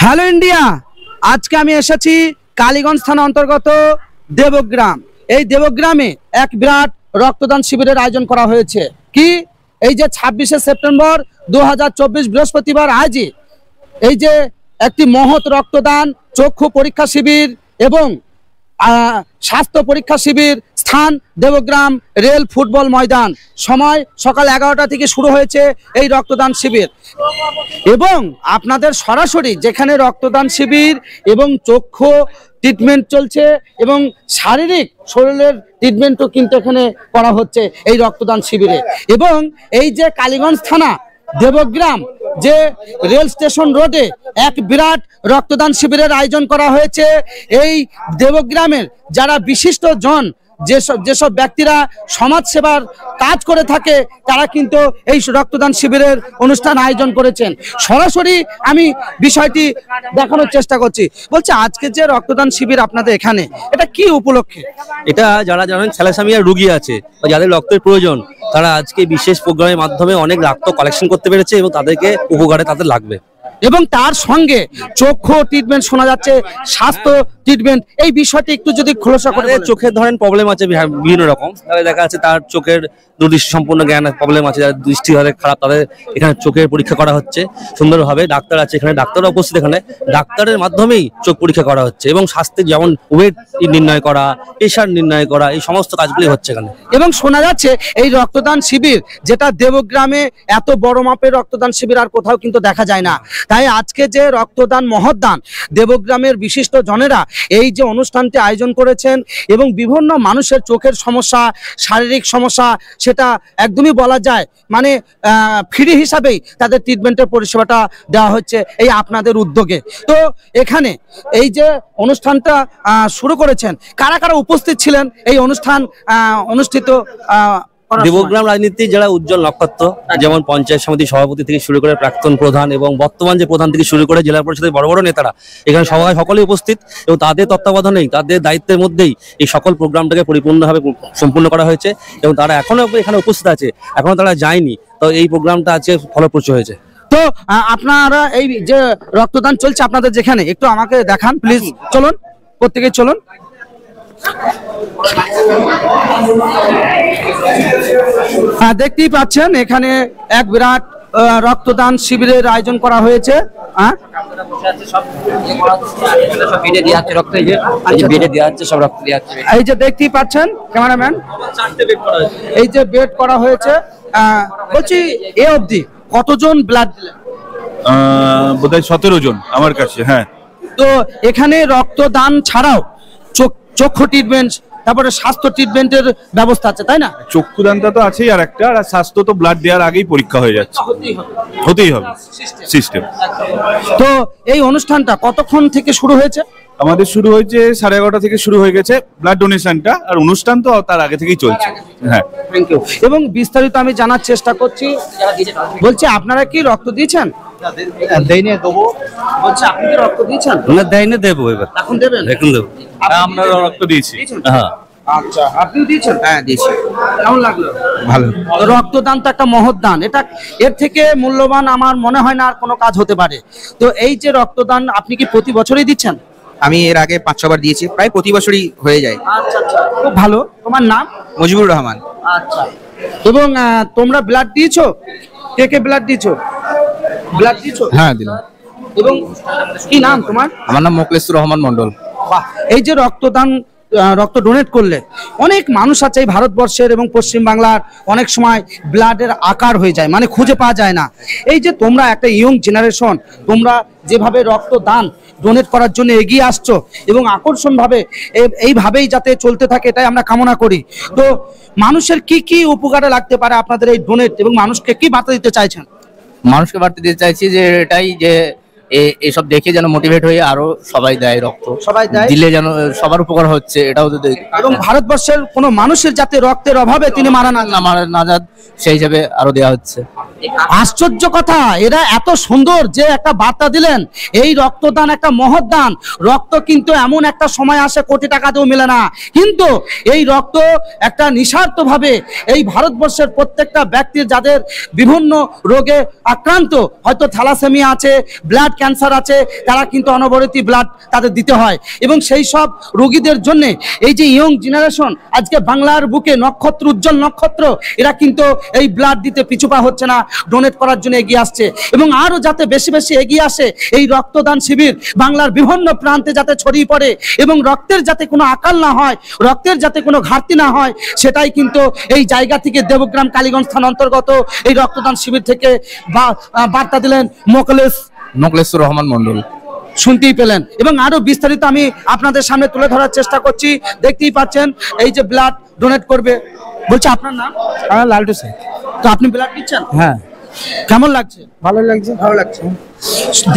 Hello India, আজকে আমি এসেছি কালীগঞ্জ থানা অন্তর্গত দেবগ্রাম। এই দেবগ্রামে এক বিরাট রক্তদান শিবিরের আয়োজন করা হয়েছে। কি এই যে 26শে সেপ্টেম্বর 2024 বৃহস্পতিবার আজই এই যে একটি মহৎ রক্তদান চক্ষু পরীক্ষা শিবির এবং স্বাস্থ্য পরীক্ষা শিবির, স্থান দেবগ্রাম রেল ফুটবল ময়দান, সময় সকাল 11টা থেকে শুরু হয়েছে এই রক্তদান শিবির। এবং আপনাদের সরাসরি যেখানে রক্তদান শিবির এবং চক্ষু ট্রিটমেন্ট চলছে এবং শারীরিক শরীরের ট্রিটমেন্টও কিন্তু এখানে করা হচ্ছে এই রক্তদান শিবিরে। এবং এই যে কালীগঞ্জ থানা দেবগ্রাম যে রেল স্টেশন রোডে এক বিরাট রক্তদান শিবিরের আয়োজন করা হয়েছে। এই দেবগ্রামের যারা বিশিষ্ট জন, যেসব ব্যক্তিরা সমাজ সেবার কাজ করে থাকে, তারা কিন্তু এই রক্তদান শিবিরের অনুষ্ঠান আয়োজন করেছেন। সরাসরি আমি বিষয়টি দেখানোর চেষ্টা করছি। বলছি, আজকে যে রক্তদান শিবির আপনাদের এখানে, এটা কি উপলক্ষে? এটা যারা জানেন থ্যালাসেমিয়ার রোগী আছে বা যাদের রক্তের প্রয়োজন, তারা আজকে বিশেষ প্রোগ্রামের মাধ্যমে অনেক রক্ত কালেকশন করতে পেরেছে এবং তাদেরকে উপকারে তাদের লাগবে। এবং তার সঙ্গে চক্ষু ট্রিটমেন্ট শোনা যাচ্ছে, স্বাস্থ্য ট্রিটমেন্ট, এই বিষয়টি একটু যদি খোলাসা করে। চোখের ধরেন প্রবলেম আছে বিভিন্ন রকম, তাহলে দেখা যাচ্ছে তার চোখের দুর্দৃষ্টি সম্পূর্ণ জ্ঞান প্রবলেম আছে, যাদের দৃষ্টি হয় খারাপ, তাদের এখানে চোখের পরীক্ষা করা হচ্ছে সুন্দরভাবে। ডাক্তার আছে এখানে, ডাক্তাররা উপস্থিত, এখানে ডাক্তারের মাধ্যমেই চোখ পরীক্ষা করা হচ্ছে এবং স্বাস্থ্যের যেমন ওয়েট নির্ণয় করা, প্রেশার নির্ণয় করা, এই সমস্ত কাজগুলি হচ্ছে এখানে। এবং শোনা যাচ্ছে এই রক্তদান শিবির, যেটা দেবগ্রামে এত বড় মাপের রক্তদান শিবির আর কোথাও কিন্তু দেখা যায় না। তাই আজকে যে রক্তদান মহৎদান, দেবগ্রামের বিশিষ্ট জনেরা এই যে অনুষ্ঠানটি আয়োজন করেছেন এবং বিভিন্ন মানুষের চোখের সমস্যা, শারীরিক সমস্যা, সেটা একদমই বলা যায় মানে ফ্রি হিসাবেই তাদের ট্রিটমেন্টের পরিষেবাটা দেওয়া হচ্ছে এই আপনাদের উদ্যোগে। তো এখানে এই যে অনুষ্ঠানটা শুরু করেছেন, কারা কারা উপস্থিত ছিলেন এই অনুষ্ঠান অনুষ্ঠিত? দেবগ্রাম রাজনীতির যারা উজ্জ্বল নক্ষত্র, যেমন পঞ্চায়েত সমিতির সভাপতি থেকে শুরু করে প্রাক্তন প্রধান এবং বর্তমান যে প্রধান থেকে শুরু করে জেলা পরিষদের বড় বড় নেতারা এখানে সকলেই উপস্থিত এবং তাদের তত্ত্বাবধানেই, তাদের দায়িত্বের মধ্যেই এই সকল প্রোগ্রামটাকে পরিপূর্ণভাবে সম্পূর্ণ করা হয়েছে এবং তারা এখনো এখানে উপস্থিত আছে, এখনো তারা যায়নি। তো এই প্রোগ্রামটা আজকে ফলপ্রসূ হয়েছে। তো আপনারা এই যে রক্তদান চলছে আপনাদের যেখানে, একটু আমাকে দেখান প্লিজ। চলুন, প্রত্যেকে চলুন। হ্যাঁ, দেখতেই পাচ্ছেন এখানে এক বিরাট রক্তদান শিবিরের আয়োজন করা হয়েছে। এই যে দেখতেই পাচ্ছেন ক্যামেরাম্যান, এই যে বেড করা হয়েছে। বলছি, এ অবধি কতজন ব্লাড দিলেন? বোধহয় 17 জন আমার কাছে। হ্যাঁ, তো এখানে রক্তদান ছাড়াও চক্ষু ট্রিটমেন্ট, তারপরে স্বাস্থ্য ট্রিটমেন্টের ব্যবস্থা আছে, তাই না? চক্ষুদানটা তো আছেই, আর একটা আর স্বাস্থ্য তো ব্লাড দেওয়ার আগেই পরীক্ষা হয়ে যাচ্ছে, হতেই হবে সিস্টেম। তো এই অনুষ্ঠানটা কতক্ষণ থেকে শুরু হয়েছে? আমাদের শুরু হয়েছে 11:30 থেকে শুরু হয়ে গেছে ব্লাড ডোনেশনটা, আর অনুষ্ঠান তো তার আগে থেকেই চলছে। হ্যাঁ, থ্যাংক ইউ। এবং বিস্তারিত আমি জানার চেষ্টা করছি। বলছি, আপনারা কি রক্ত দিয়েছেন? দেইনে দেবো। বলছি, আপনি কি রক্ত দিয়েছেন? না, দেইনে দেবো, এবার এখন দেবেন? এখন দেবো। আমরা রক্ত দিয়েছি। হ্যাঁ, আচ্ছা, আপনিও দিয়েছেন? হ্যাঁ দিয়েছি। কেমন লাগলো? ভালো। রক্তদান তো একটা মহৎ দান, এটা এর থেকে মূল্যবান আমার মনে হয় না আর কোনো কাজ হতে পারে। তো এই যে রক্তদান, আপনি কি প্রতি বছরই দিচ্ছেন? আমি এর আগে 5-6 বার দিয়েছি, প্রায় প্রতি বছরই হয়ে যায়। আচ্ছা আচ্ছা, খুব ভালো। তোমার নাম? মুজিবুর রহমান। আচ্ছা, এবং তোমরা ব্লাড দিয়েছো? কে কে ব্লাড দিয়েছো? ব্লাড দিয়েছো? হ্যাঁ, দিলাম। এবং কি নাম তোমার? আমার নাম মোকলেসুর রহমান মন্ডল। বাহ, এই যে রক্তদান, রক্ত ডোনেট করলে অনেক মানুষ আছে এই ভারতবর্ষের এবং পশ্চিম বাংলার, অনেক সময় ব্লাডের আকার হয়ে যায়, মানে খুঁজে পাওয়া যায় না। এই যে তোমরা একটা ইয়ং জেনারেশন, তোমরা যেভাবে রক্তদান ডোনেট করার জন্য এগিয়ে আসছো এবং আকর্ষণভাবে এইভাবেই যাতে চলতে থাকে, এটাই আমরা কামনা করি। তো মানুষের কি কি উপকারে লাগতে পারে আপনাদের এই ডোনেট, এবং মানুষকে কি বার্তা দিতে চাইছেন? মানুষকে বার্তা দিতে চাইছি যে এটাই, যে এসব দেখে যেন মোটিভেট হয়ে আরো সবাই দেয়, রক্ত সবাই দেয়, দিলে যেন সবার উপকার হচ্ছে, এটাও এবং ভারতবর্ষের কোনো মানুষের যাতে রক্তের অভাবে তিনি মারা না যান, সেই হিসাবে আরো দেওয়া হচ্ছে। আশ্চর্য কথা, এরা এত সুন্দর যে একটা বার্তা দিলেন। এই রক্তদান একটা মহৎ দান। রক্ত কিন্তু এমন একটা সময় আসে কোটি টাকাতেও মেলে না, কিন্তু এই রক্ত একটা নিঃস্বার্থভাবে এই ভারতবর্ষের প্রত্যেকটা ব্যক্তির যাদের বিভিন্ন রোগে আক্রান্ত, হয়তো থ্যালাসেমিয়া আছে, ব্লাড ক্যান্সার আছে, তারা কিন্তু অনবরতই ব্লাড তাদের দিতে হয়। এবং সেই সব রোগীদের জন্য এই যে ইয়ং জেনারেশন আজকে বাংলার বুকে নক্ষত্র, উজ্জ্বল নক্ষত্র, এরা কিন্তু এই ব্লাড দিতে পিছুপা হচ্ছে না, ডোনেট করার জন্য এগিয়ে আসছে। এবং আরো যাতে বেশি বেশি এগিয়ে আসে, এই রক্তদান শিবির বাংলার বিভিন্ন প্রান্তে যাতে ছড়িয়ে পড়ে এবং রক্তের যাতে কোনো আকাল না হয়, রক্তের যাতে কোনো ঘাটতি না হয়, সেটাই কিন্তু এই জায়গা থেকে দেবগ্রাম কালীগঞ্জ থানা অন্তর্গত এই রক্তদান শিবির থেকে বার্তা দিলেন মোকলেশ্বর রহমান মন্ডল। শুনতেই পেলেন। এবং আরো বিস্তারিত আমি আপনাদের সামনে তুলে ধরার চেষ্টা করছি। দেখতেই পাচ্ছেন এই যে ব্লাড ডোনেট করবে, বলছে আপনার নাম? লালটু স্যার। তো আপনি ব্লাড দিচ্ছেন? হ্যাঁ, কেমন লাগছে? ভালো লাগছে। ভালো লাগছে।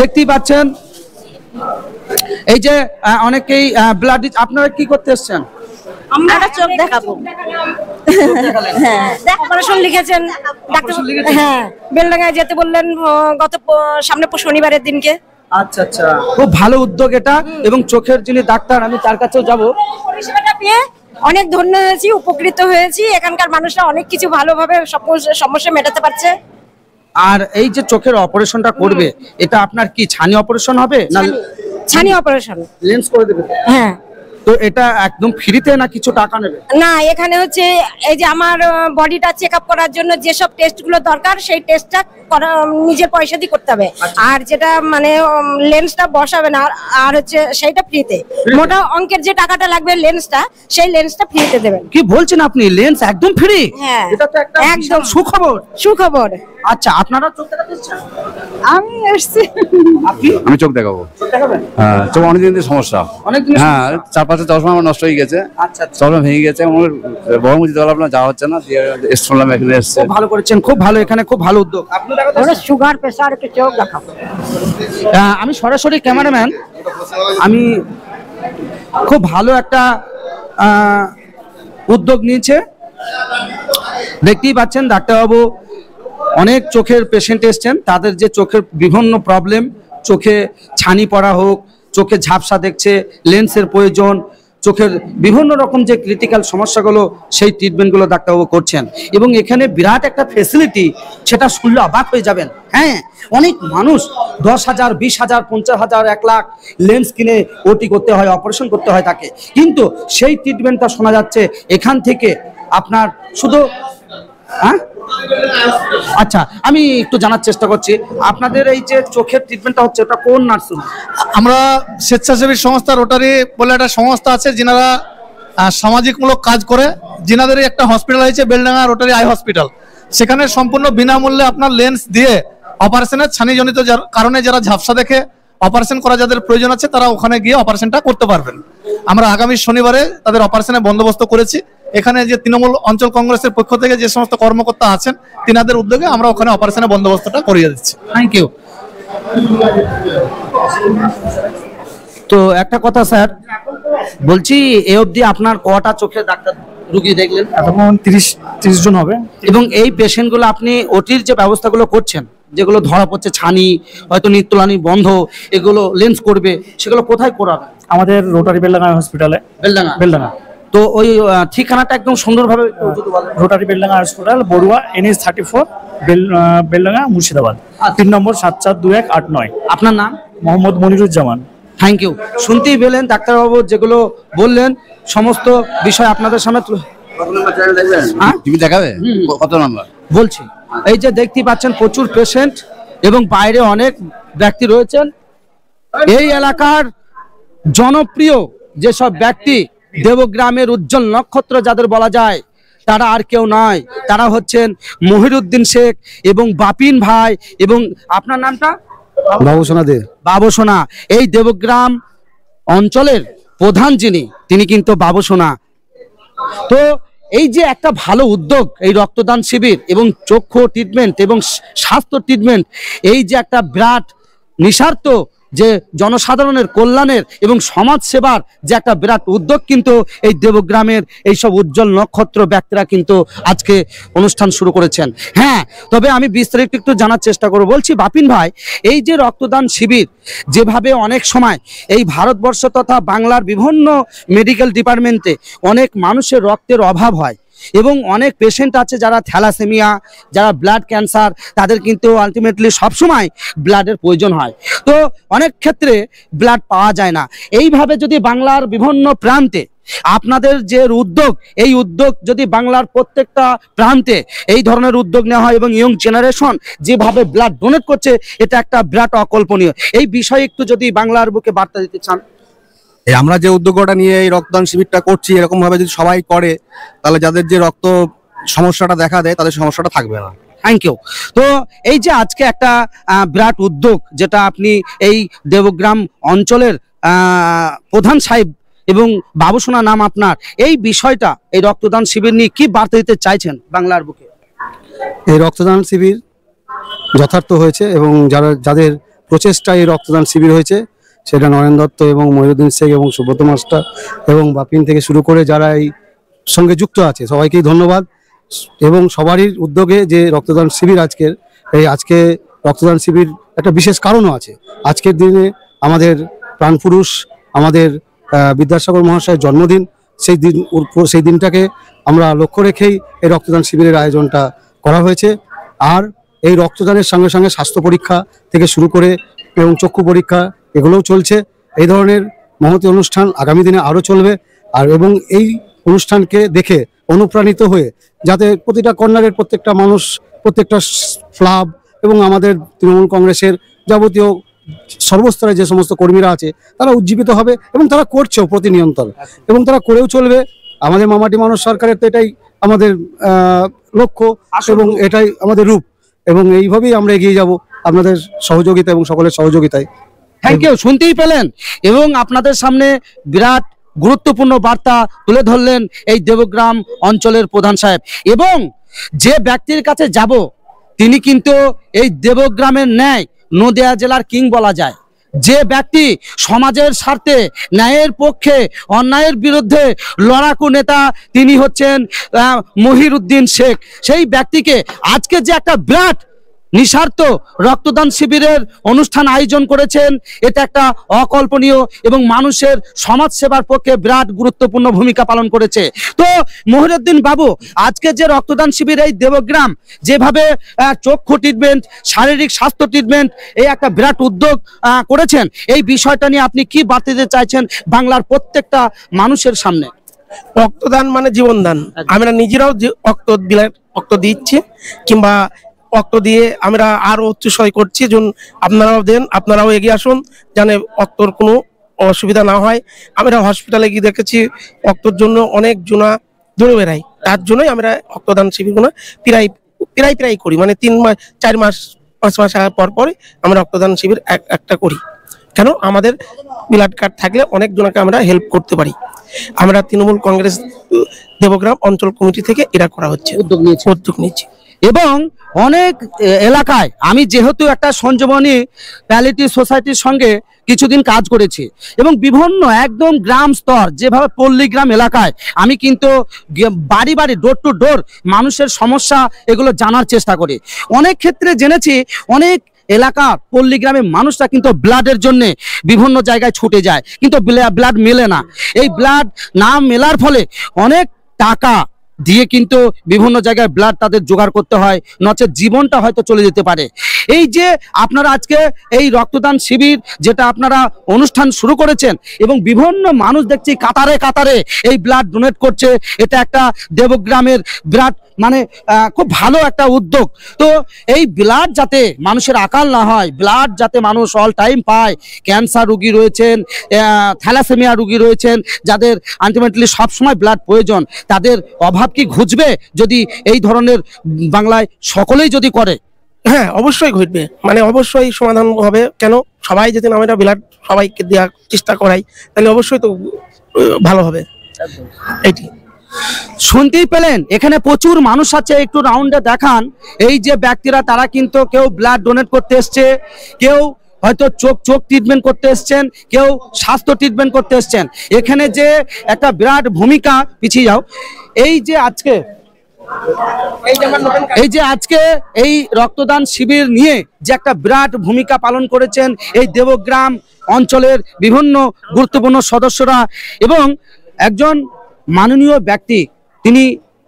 দেখতেই পাচ্ছেন এই যে অনেকেই ব্লাড দিচ্ছে। আপনারা কি করতে এসেছেন? আমরা চোখ দেখাবো। হ্যাঁ, অপারেশন লিখেছেন ডাক্তার। হ্যাঁ, বেলডাঙ্গায় যেতে বললেন গত সামনে শনিবারের দিনকে। আচ্ছা আচ্ছা, খুব ভালো উদ্যোগ এটা। এবং চোখের যিনি ডাক্তার, আমি তার কাছেও যাব। পরিষেবাটা পেয়ে অনেক ধন্য হয়েছি, উপকৃত হয়েছি। এখানকার মানুষরা অনেক কিছু ভালোভাবে সমস্যা মেটাতে পারছে। আর এই যে চোখের অপারেশনটা করবে, এটা আপনার কি ছানি অপারেশন হবে না ছানি অপারেশন? লেন্স করে দেবে? হ্যাঁ। তো এটা একদম ফ্রিতে না কিছু টাকা নেবে? না, এখানে হচ্ছে এই যে আমার বডিটা চেক আপ করার জন্য যেসব টেস্টগুলো দরকার, সেই টেস্টটা নিজের পয়সা দিয়ে করতে হবে। আর যেটা মানে লেন্সটা বসাবে না, আর হচ্ছে সেইটা ফ্রিতে। মোটা অঙ্কের যে টাকাটা লাগবে লেন্সটা, সেই লেন্সটা ফ্রিতে দেবেন। কি বলছেন আপনি? লেন্স একদম ফ্রি? হ্যাঁ, এটা তো একটা একদম সুখবর। সুখবর। আচ্ছা, আপনারা চোখ দেখাতে এসেছেন? আমি এসেছি। আপনি আমি চোখ দেখাবো। চোখ দেখাবেন? হ্যাঁ, চোখ অনেকদিন ধরে সমস্যা। অনেকদিন? হ্যাঁ, 4-5 চশমা আমার নষ্ট হয়ে গেছে। আচ্ছা আচ্ছা, চশমা ভেঙে গেছে। আমার বড় মুজি দেওয়া আপনার যাওয়া হচ্ছে না, শুনলাম এখানে এসছে। খুব ভালো করেছেন, খুব ভালো। এখানে খুব ভালো উদ্যোগ। আপনি দেখাতে এসেছেন? সুগার প্রেসার একটু চোখ দেখাবো। আমি সরাসরি ক্যামেরাম্যান। আমি খুব ভালো একটা উদ্যোগ নিয়েছে। দেখতেই পাচ্ছেন ডাক্তারবাবু অনেক চোখের পেশেন্ট এসছেন, তাদের যে চোখের বিভিন্ন প্রবলেম, চোখে ছানি পড়া হোক, চোখে ঝাপসা দেখছে, লেন্সের প্রয়োজন, চোখের বিভিন্ন রকম যে ক্রিটিক্যাল সমস্যাগুলো, সেই ট্রিটমেন্টগুলো ডাক্তারবাবু করছেন। এবং এখানে বিরাট একটা ফেসিলিটি, সেটা শুনলে অবাক হয়ে যাবেন। হ্যাঁ, অনেক মানুষ 10,000, 20,000, 50,000, 1 লাখ লেন্স কিনে ওটি করতে হয়, অপারেশন করতে হয় তাকে, কিন্তু সেই ট্রিটমেন্টটা শোনা যাচ্ছে এখান থেকে আপনার শুধু। হ্যাঁ, আচ্ছা, আমি একটু জানার চেষ্টা করছি, আপনাদের এই যে চোখের ট্রিটমেন্টটা হচ্ছে, ওটা কোন নার্সিং? আমরা স্বেচ্ছাসেবী সংস্থা রোটারি বলে একটা সংস্থা আছে, যিনারা সামাজিকমূলক কাজ করে। যিনাদের একটা হসপিটাল হয়েছে বেলডাঙ্গা রোটারি আই হসপিটাল। সেখানে সম্পূর্ণ বিনামূল্যে আপনার লেন্স দিয়ে অপারেশনের ছানিজনিত কারণে যারা ঝাপসা দেখে অপারেশন করা যাদের প্রয়োজন আছে, তারা ওখানে গিয়ে অপারেশনটা করতে পারবেন। আমরা আগামী শনিবারে তাদের অপারেশনের বন্দোবস্ত করেছি। এখানে যে তৃণমূল অঞ্চল কংগ্রেসের পক্ষ থেকে যে সমস্ত কর্মকর্তা আছেন, তিনাদের উদ্যোগে আমরা ওখানে অপারেশনের বন্দোবস্তটা করিয়ে দিচ্ছি। Thank you. তো একটা কথা স্যার, বলছি এ অবধি আপনার কটা চোখের ডাক্তার রুগী দেখলেন? এখন 30 জন হবে। এবং এই পেশেন্টগুলো আপনি ওটির যে ব্যবস্থাগুলো করছেন, যেগুলো ধরা পড়ছে ছানি, হয়তো নিত্যলানি বন্ধ, এগুলো লেন্স করবে, সেগুলো কোথায় করাবে? আমাদের রোটারি বেলডাঙ্গা হসপিটালে। বেলডাঙ্গা। তো ওই ঠিকানাটা একদম সুন্দরভাবে যদি বলেন। Rotary Beldanga hospital, Barua, NH 34, Beldanga, Murshidabad. 3 number 742189। আপনার নাম? মোহাম্মদ মনিরুজ্জামান। Thank you. শুনতেই পেলেন ডাক্তারবাবু যেগুলো বললেন, সমস্ত বিষয় আপনাদের সামনে হ্যাঁ? টিভি দেখাবে? কত নাম্বার বলছি। এই যে দেখতেই পাচ্ছেন প্রচুর পেশেন্ট এবং বাইরে অনেক ব্যক্তি রয়েছেন। এই এলাকার জনপ্রিয় যেসব ব্যক্তি, দেবগ্রামের উজ্জ্বল নক্ষত্র যাদের বলা যায়, তারা আর কেউ নয়, তারা হচ্ছেন মহিরুদ্দিন শেখ এবং বাপিন ভাই। এবং আপনার নামটা? বাবুসোনা দে। বাবুসোনা। এই দেবগ্রাম অঞ্চলের প্রধান যিনি, তিনি কিন্তু বাবুসোনা। তো এই যে একটা ভালো উদ্যোগ, এই রক্তদান শিবির এবং চক্ষু ট্রিটমেন্ট এবং স্বাস্থ্য ট্রিটমেন্ট, এই যে একটা বিরাট নিঃস্বার্থ যে জনসাধারণের কল্যাণের এবং সমাজ সেবার যে একটা বিরাট উদ্যোগ কিন্তু এই দেবগ্রামের এইসব উজ্জ্বল নক্ষত্র ব্যক্তিরা কিন্তু আজকে অনুষ্ঠান শুরু করেছেন। হ্যাঁ, তবে আমি বিস্তারিত একটু জানার চেষ্টা করব। বলছি বাপিন ভাই, এই যে রক্তদান শিবির যেভাবে অনেক সময় এই ভারতবর্ষ তথা বাংলার বিভিন্ন মেডিকেল ডিপার্টমেন্টে অনেক মানুষের রক্তের অভাব হয় এবং অনেক পেশেন্ট আছে যারা থ্যালাসেমিয়া, যারা ব্লাড ক্যান্সার, তাদের কিন্তু আলটিমেটলি সবসময় ব্লাডের প্রয়োজন হয়, তো অনেক ক্ষেত্রে ব্লাড পাওয়া যায় না। এইভাবে যদি বাংলার বিভিন্ন প্রান্তে আপনাদের যে উদ্যোগ, এই উদ্যোগ যদি বাংলার প্রত্যেকটা প্রান্তে এই ধরনের উদ্যোগ নেওয়া হয় এবং ইয়ং জেনারেশন যেভাবে ব্লাড ডোনেট করছে, এটা একটা বিরাট অকল্পনীয়। এই বিষয়ে একটু যদি বাংলার বুকে বার্তা দিতে চান। আমরা যে উদ্যোগটা নিয়ে এই রক্তদান শিবিরটা করছি, এরকম ভাবে যদি সবাই করে তাহলে যাদের যে রক্ত সমস্যাটা দেখা দেয় তাদের সমস্যাটা থাকবে না। Thank you. তো এই যে আজকে একটা বিরাট উদ্যোগ, যেটা আপনি এই দেবগ্রাম অঞ্চলের প্রধান সাহেব এবং বাবুসোনা নাম আপনার, এই বিষয়টা, এই রক্তদান শিবির নিয়ে কি বার্তা দিতে চাইছেন বাংলার বুকে? এই রক্তদান শিবির যথার্থ হয়েছে এবং যাদের প্রচেষ্টায় এই রক্তদান শিবির হয়েছে, সেটা নরেন দত্ত এবং মহিউদ্দিন শেখ এবং সুব্রত মাস্টার এবং বাপিন থেকে শুরু করে যারা এই সঙ্গে যুক্ত আছে সবাইকেই ধন্যবাদ। এবং সবারই উদ্যোগে যে রক্তদান শিবির আজকে রক্তদান শিবির একটা বিশেষ কারণও আছে। আজকের দিনে আমাদের প্রাণপুরুষ, আমাদের বিদ্যাসাগর মহাশয়ের জন্মদিন, সেই দিনটাকে আমরা লক্ষ্য রেখেই এই রক্তদান শিবিরের আয়োজনটা করা হয়েছে। আর এই রক্তদানের সঙ্গে সঙ্গে স্বাস্থ্য পরীক্ষা থেকে শুরু করে এবং চক্ষু পরীক্ষা এগুলোও চলছে। এই ধরনের মহতি অনুষ্ঠান আগামী দিনে আরও চলবে। এবং এই অনুষ্ঠানকে দেখে অনুপ্রাণিত হয়ে যাতে প্রতিটা কর্নারের প্রত্যেকটা মানুষ, প্রত্যেকটা ক্লাব এবং আমাদের তৃণমূল কংগ্রেসের যাবতীয় সর্বস্তরে যে সমস্ত কর্মীরা আছে তারা উজ্জীবিত হবে এবং তারা করছেও প্রতিনিয়ত এবং তারা করেও চলবে। আমাদের মামাটি মানুষ সরকারের তো এটাই আমাদের লক্ষ্য এবং এটাই আমাদের রূপ, এবং এইভাবেই আমরা এগিয়ে যাব আপনাদের সহযোগিতা এবং সকলের সহযোগিতায়। Thank you. শুনতেই পেলেন এবং আপনাদের সামনে বিরাট গুরুত্বপূর্ণ বার্তা তুলে ধরলেন এই দেবগ্রাম অঞ্চলের প্রধান সাহেব। এবং যে ব্যক্তির কাছে যাব তিনি কিন্তু এই দেবগ্রামের ন্যায় নদিয়া জেলার কিং বলা যায়। যে ব্যক্তি সমাজের স্বার্থে, ন্যায়ের পক্ষে, অন্যায়ের বিরুদ্ধে লড়াকু নেতা, তিনি হচ্ছেন মহিউদ্দিন শেখ। সেই ব্যক্তিকে আজকে যে একটা বিরাট নিঃস্বার্থ রক্তদান শিবিরের অনুষ্ঠান আয়োজন করেছেন, এটা একটা অকল্পনীয় এবং মানুষের সমাজ সেবার পক্ষে বিরাট গুরুত্বপূর্ণ ভূমিকা পালন করেছে। তো মহিউদ্দিন বাবু, আজকে যে রক্তদান শিবির এই দেবগ্রাম যেভাবে চক্ষু ট্রিটমেন্ট, শারীরিক স্বাস্থ্য ট্রিটমেন্ট, এই একটা বিরাট উদ্যোগ করেছেন, এই বিষয়টা নিয়ে আপনি কি বার্তা দিতে চাইছেন বাংলার প্রত্যেকটা মানুষের সামনে? রক্তদান মানে জীবনদান। আমরা নিজেরাও যে রক্ত দিচ্ছি কিংবা রক্ত দিয়ে আমরা আরো উচ্চসয় করছি। যেন আপনারাও দেন, আপনারাও এগিয়ে আসুন, জানে রক্তর কোনো অসুবিধা না হয়। আমরা হসপিটালে গিয়ে দেখেছি রক্তর জন্য অনেক জনা দৌড়ে বেড়াই। তার জন্যই আমরা রক্তদান শিবিরগুলো প্রায় করি, মানে 3 মাস 4 মাস 5 মাস পর পরে আমরা রক্তদান শিবির একটা করি। কেন? আমাদের ব্লাড কার্ড থাকলে অনেক জনকে আমরা হেল্প করতে পারি। আমরা তৃণমূল কংগ্রেস দেবগ্রাম অঞ্চল কমিটি থেকে এটা করা হচ্ছে, উদ্যোগ নিয়েছি। এবং অনেক এলাকায় আমি যেহেতু একটা সঞ্জীবনী প্যালিয়েটিভ সোসাইটির সঙ্গে কিছুদিন কাজ করেছি এবং বিভিন্ন একদম গ্রাম স্তর, যেভাবে পল্লীগ্রাম এলাকায় আমি কিন্তু বাড়ি বাড়ি, ডোর টু ডোর মানুষের সমস্যা এগুলো জানার চেষ্টা করি। অনেক ক্ষেত্রে জেনেছি অনেক এলাকা পল্লীগ্রামের মানুষরা কিন্তু ব্লাডের জন্য বিভিন্ন জায়গায় ছুটে যায়, কিন্তু ব্লাড মেলে না। এই ব্লাড না মেলার ফলে অনেক টাকা দিয়ে কিন্তু বিভিন্ন জায়গায় ব্লাড তাদের জোগাড় করতে হয়, নচেত জীবনটা হয়তো চলে যেতে পারে। এই যে আপনারা আজকে এই রক্তদান শিবির যেটা আপনারা অনুষ্ঠান শুরু করেছেন এবং বিভিন্ন মানুষ দেখছি কাতারে কাতারে এই ব্লাড ডোনেট করছে, এটা একটা দেবগ্রামের বিরাট মানে খুব ভালো একটা উদ্যোগ। তো এই ব্লাড যাতে মানুষের আকাল না হয়, ব্লাড যাতে মানুষ অল টাইম পায়, ক্যান্সার রোগী রয়েছেন, থ্যালাসেমিয়া রোগী রয়েছেন, যাদের আলটিমেটলি সবসময় ব্লাড প্রয়োজন, তাদের অভাব কি ঘুচবে যদি এই ধরনের বাংলায় সকলেই যদি করে? হ্যাঁ, অবশ্যই ঘটবে, মানে অবশ্যই সমাধান হবে। কেন? সবাই যদি আমরা ব্লাড সবাইকে দেওয়ার চেষ্টা করাই তাহলে অবশ্যই তো ভালো হবে। এইটি শুনতেই পেলেন, এখানে প্রচুর মানুষ আছে, একটু রাউন্ডে দেখান। এই যে ব্যক্তিরা তারা কিন্তু কেউ ব্লাড ডোনেট করতে এসছে, কেউ হয়তো চোখ ট্রিটমেন্ট করতে এসছেন, কেউ স্বাস্থ্য ট্রিটমেন্ট করতে এসছেন। এখানে যে একটা বিরাট ভূমিকা, পিছিয়ে যাও, এই যে আজকে এই রক্তদান শিবির নিয়ে যে একটা বিরাট ভূমিকা পালন করেছেন এই দেবগ্রাম অঞ্চলের বিভিন্ন গুরুত্বপূর্ণ সদস্যরা এবং একজন মাননীয় ব্যক্তি, তিনি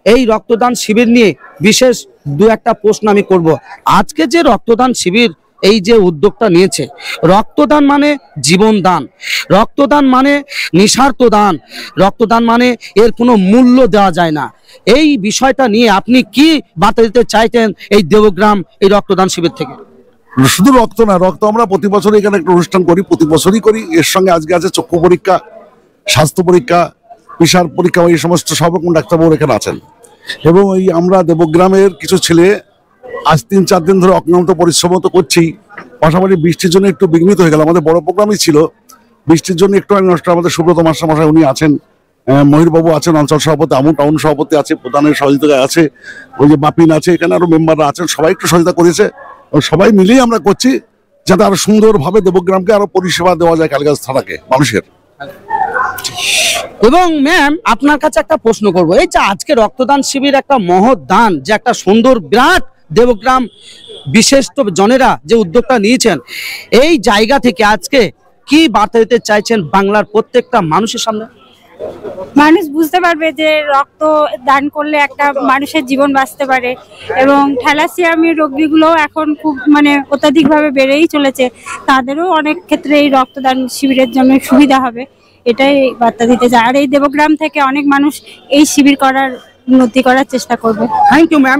এই রক্তদান শিবির নিয়ে বিশেষ দু একটা প্রশ্ন আমি করব। আজকে যে রক্তদান শিবির এই যে উদ্যোগটা নিয়েছে, রক্তদান মানে জীবন দান, রক্তদান মানে নিঃস্বার্থ দান, রক্তদান মানে এর কোনো মূল্য দেওয়া যায় না। এই বিষয়টা নিয়ে আপনি কি বার্তা দিতে চাইতেন এই দেবগ্রাম এই রক্তদান শিবির থেকে? শুধু রক্ত না, রক্ত আমরা প্রতি বছরই এখানে একটা অনুষ্ঠান করি, প্রতি বছরই করি। এর সঙ্গে আজকে আছে চক্ষু পরীক্ষা, স্বাস্থ্য পরীক্ষা, প্রেশার পরীক্ষা, এই সমস্ত সব রকম ডাক্তারবাবু এখানে আছেন। এবং এই আমরা দেবগ্রামের কিছু ছেলে আজ 3-4 দিন ধরে অক্লান্ত পরিশ্রম তো করছি, পাশাপাশি বৃষ্টির জন্য একটু বিঘ্নিত হয়ে গেল। আমাদের বড় প্রোগ্রামই ছিল, বৃষ্টির জন্য একটু নষ্ট। আমাদের সুব্রত মাস্টারমশাই উনি আছেন, মহিরবাবু আছেন, অঞ্চল সভাপতি আমু টাউন সভাপতি আছে, প্রধানের সহযোগিতায় আছে, ওই যে বাপিন আছে, এখানে আরো মেম্বাররা আছেন, সবাই একটু সহযোগিতা করেছে। সবাই মিলেই আমরা করছি যাতে আরো সুন্দরভাবে দেবগ্রামকে আরো পরিষেবা দেওয়া যায় কালীগঞ্জ থানাকে মানুষের। এবং ম্যাম, আপনার কাছে একটা প্রশ্ন করব, এই যে আজকে রক্তদান শিবির একটা মহৎ দান, যে একটা সুন্দর বিরাট দেবগ্রাম বিশিষ্ট জনেরা যে উদ্যোগটা নিয়েছেন, এই জায়গা থেকে আজকে কি বার্তা দিতে চাইছেন বাংলার প্রত্যেকটা মানুষের সামনে? মানুষ বুঝতে পারবে যে রক্ত দান করলে একটা মানুষের জীবন বাঁচতে পারে এবং থ্যালাসিয়ামের রোগীগুলো এখন খুব অত্যাধিকভাবে বেড়েই চলেছে, তাদেরও অনেক ক্ষেত্রে এই রক্তদান শিবিরের জন্য সুবিধা হবে, এটাই বার্তা দিতে চাই। আর এই দেবগ্রাম থেকে অনেক মানুষ এই শিবির করার উন্নতি করার চেষ্টা করবে। Thank you ma'am.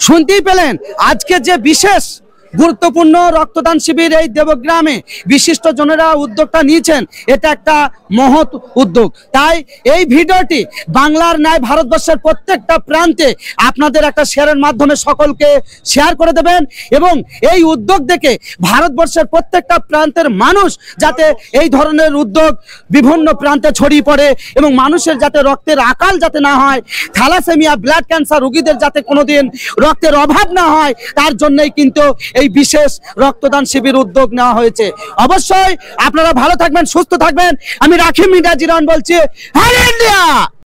শুনতেই পেলেন আজকে যে বিশেষ গুরুত্বপূর্ণ রক্তদান শিবির এই দেবগ্রামে বিশিষ্ট জনেরা উদ্যোগটা নিয়েছেন, এটা একটা মহৎ উদ্যোগ। তাই এই ভিডিওটি বাংলার ন্যায় ভারতবর্ষের প্রত্যেকটা প্রান্তে আপনাদের একটা শেয়ারের মাধ্যমে সকলকে শেয়ার করে দেবেন এবং এই উদ্যোগ দেখে ভারতবর্ষের প্রত্যেকটা প্রান্তের মানুষ যাতে এই ধরনের উদ্যোগ বিভিন্ন প্রান্তে ছড়িয়ে পড়ে এবং মানুষের যাতে রক্তের আকাল যাতে না হয়, থ্যালাসেমিয়া ব্লাড ক্যান্সার রোগীদের যাতে কোনোদিন রক্তের অভাব না হয়, তার জন্যই কিন্তু এই বিশেষ রক্তদান শিবির উদ্যোগ নেওয়া হয়েছে। অবশ্যই আপনারা ভালো থাকবেন, সুস্থ থাকবেন। আমি রাখি মিডিয়া জিরন বলছি, হ্যালো ইন্ডিয়া।